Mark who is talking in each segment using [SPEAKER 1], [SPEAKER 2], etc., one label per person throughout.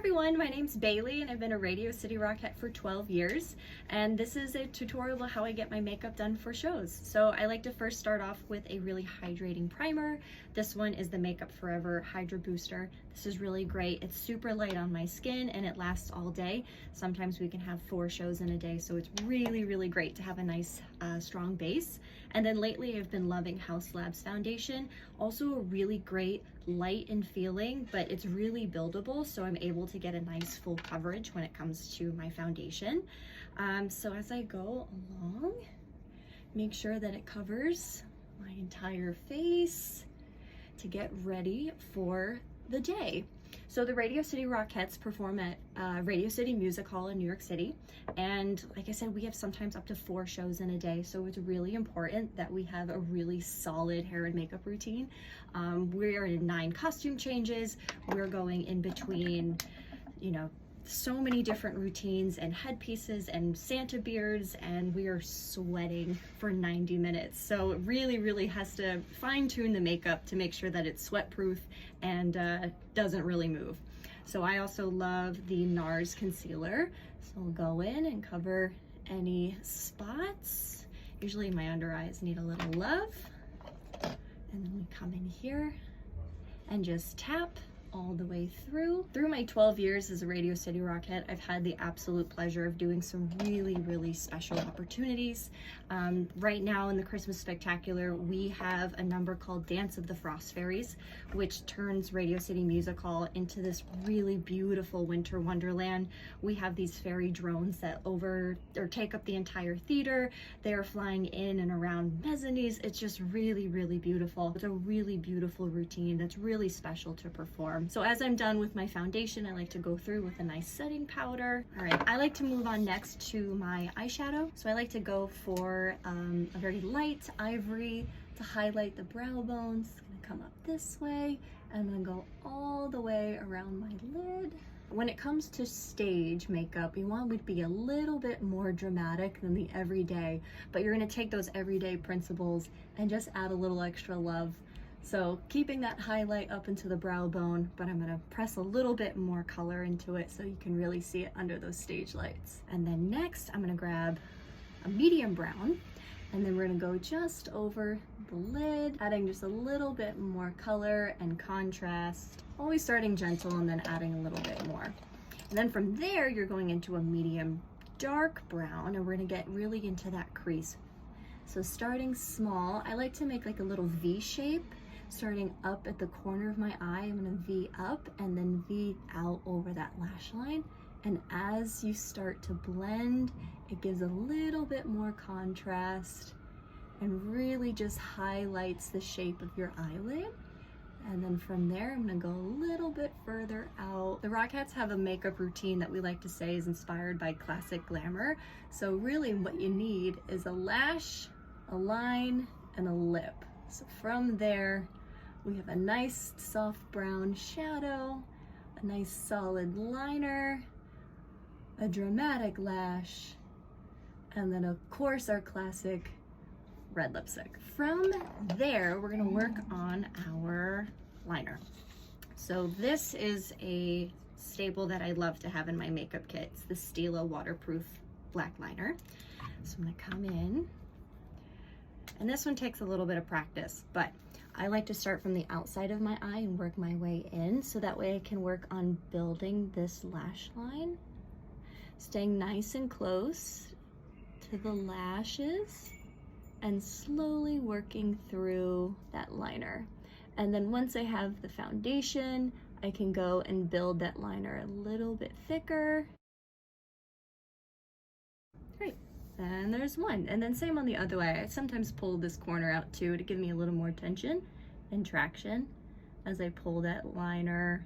[SPEAKER 1] everyone, my name's Bailey and I've been a Radio City Rockette for 12 years, and this is a tutorial about how I get my makeup done for shows. So I like to first start off with a really hydrating primer. This one is the Makeup Forever Hydra Booster. This is really great. It's super light on my skin and it lasts all day. Sometimes we can have 4 shows in a day, so it's really great to have a nice strong base. And then lately I've been loving House Labs foundation. Also a really great light in feeling, but it's really buildable, so I'm able to get a nice full coverage when it comes to my foundation. So as I go along, make sure that it covers my entire face to get ready for the day. So the Radio City Rockettes perform at Radio City Music Hall in New York City. And like I said, we have sometimes up to 4 shows in a day. So it's really important that we have a really solid hair and makeup routine. We are in 9 costume changes. We're going in between, so many different routines and headpieces and Santa beards, and we are sweating for 90 minutes. So it really has to fine tune the makeup to make sure that it's sweat proof and doesn't really move. So I also love the NARS concealer. So we'll go in and cover any spots. Usually my under eyes need a little love. And then we come in here and just tap all the way through. Through my 12 years as a Radio City Rockette, I've had the absolute pleasure of doing some really special opportunities. Right now in the Christmas Spectacular, we have a number called Dance of the Frost Fairies, which turns Radio City Music Hall into this really beautiful winter wonderland. We have these fairy drones that take up the entire theater. They are flying in and around mezzanines. It's just really beautiful. It's a really beautiful routine that's really special to perform. So as I'm done with my foundation, I like to go through with a nice setting powder. All right, I like to move on next to my eyeshadow. So I like to go for a very light ivory to highlight the brow bones. It's gonna come up this way and then go all the way around my lid. When it comes to stage makeup, you want it to be a little bit more dramatic than the everyday, but you're gonna take those everyday principles and just add a little extra love. So keeping that highlight up into the brow bone, but I'm gonna press a little bit more color into it so you can really see it under those stage lights. And then next, I'm gonna grab a medium brown, and then we're gonna go just over the lid, adding just a little bit more color and contrast, always starting gentle and then adding a little bit more. And then from there, you're going into a medium dark brown, and we're gonna get really into that crease. So starting small, I like to make like a little V shape. Starting up at the corner of my eye, I'm gonna V up and then V out over that lash line. And as you start to blend, it gives a little bit more contrast and really just highlights the shape of your eyelid. And then from there, I'm gonna go a little bit further out. The Rockettes have a makeup routine that we like to say is inspired by classic glamour. So really what you need is a lash, a line, and a lip. So from there, we have a nice soft brown shadow, a nice solid liner, a dramatic lash, and then of course our classic red lipstick. From there, we're gonna work on our liner. So this is a staple that I love to have in my makeup kit. It's the Stila waterproof black liner. So I'm gonna come in, and this one takes a little bit of practice, but I like to start from the outside of my eye and work my way in, so that way I can work on building this lash line, staying nice and close to the lashes and slowly working through that liner. And then once I have the foundation, I can go and build that liner a little bit thicker. Great. And there's one. And then same on the other way. I sometimes pull this corner out too to give me a little more tension and traction as I pull that liner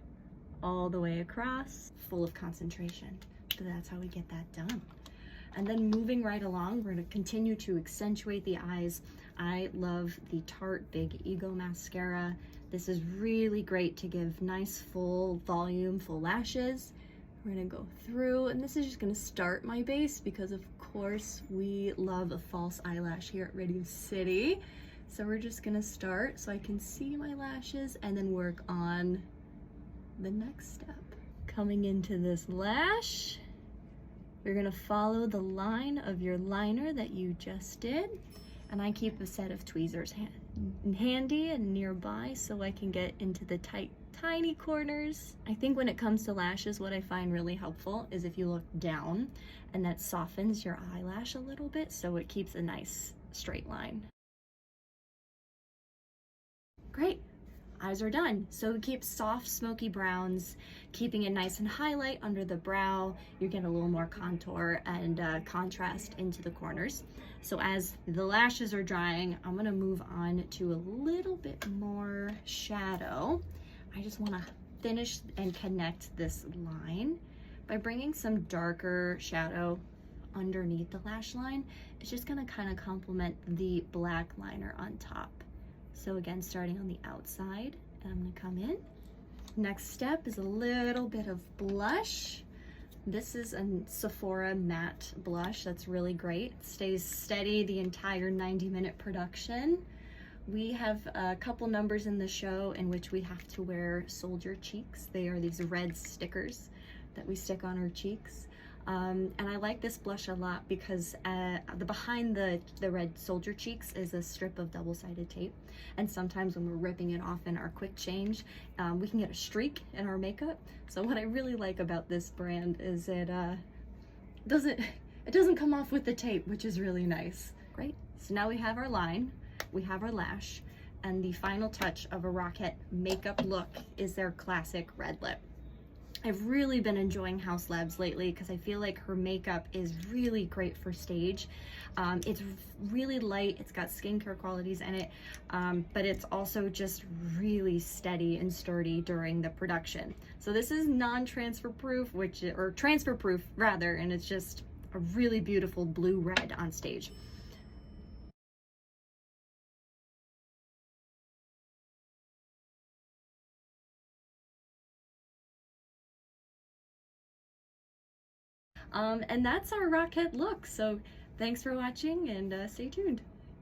[SPEAKER 1] all the way across, full of concentration. So that's how we get that done. And then moving right along, we're gonna continue to accentuate the eyes. I love the Tarte Big Ego Mascara. This is really great to give nice full volume, full lashes. We're gonna go through, and this is just gonna start my base because of course we love a false eyelash here at Radio City. So we're just gonna start so I can see my lashes and then work on the next step. Coming into this lash, you're gonna follow the line of your liner that you just did. And I keep a set of tweezers handy and nearby so I can get into the tight, tiny corners. I think when it comes to lashes, what I find really helpful is if you look down, and that softens your eyelash a little bit so it keeps a nice straight line. Great. Eyes are done. So keep soft smoky browns, keeping it nice and highlight under the brow. You get a little more contour and contrast into the corners. So as the lashes are drying, I'm gonna move on to a little bit more shadow. I just wanna finish and connect this line by bringing some darker shadow underneath the lash line. It's just gonna kind of complement the black liner on top. So again, starting on the outside, and I'm gonna come in. Next step is a little bit of blush. This is a Sephora matte blush that's really great. It stays steady the entire 90-minute production. We have a couple numbers in the show in which we have to wear soldier cheeks. They are these red stickers that we stick on our cheeks. And I like this blush a lot because behind the red soldier cheeks is a strip of double-sided tape. And sometimes when we're ripping it off in our quick change, we can get a streak in our makeup. So what I really like about this brand is it doesn't come off with the tape, which is really nice. Great. So now we have our line, we have our lash, and the final touch of a Rockette makeup look is their classic red lip. I've really been enjoying Haus Labs lately because I feel like her makeup is really great for stage. It's really light, it's got skincare qualities in it, but it's also just really steady and sturdy during the production. So this is non-transfer proof, or transfer proof rather, and it's just a really beautiful blue-red on stage. And that's our Rockette look. So thanks for watching, and stay tuned.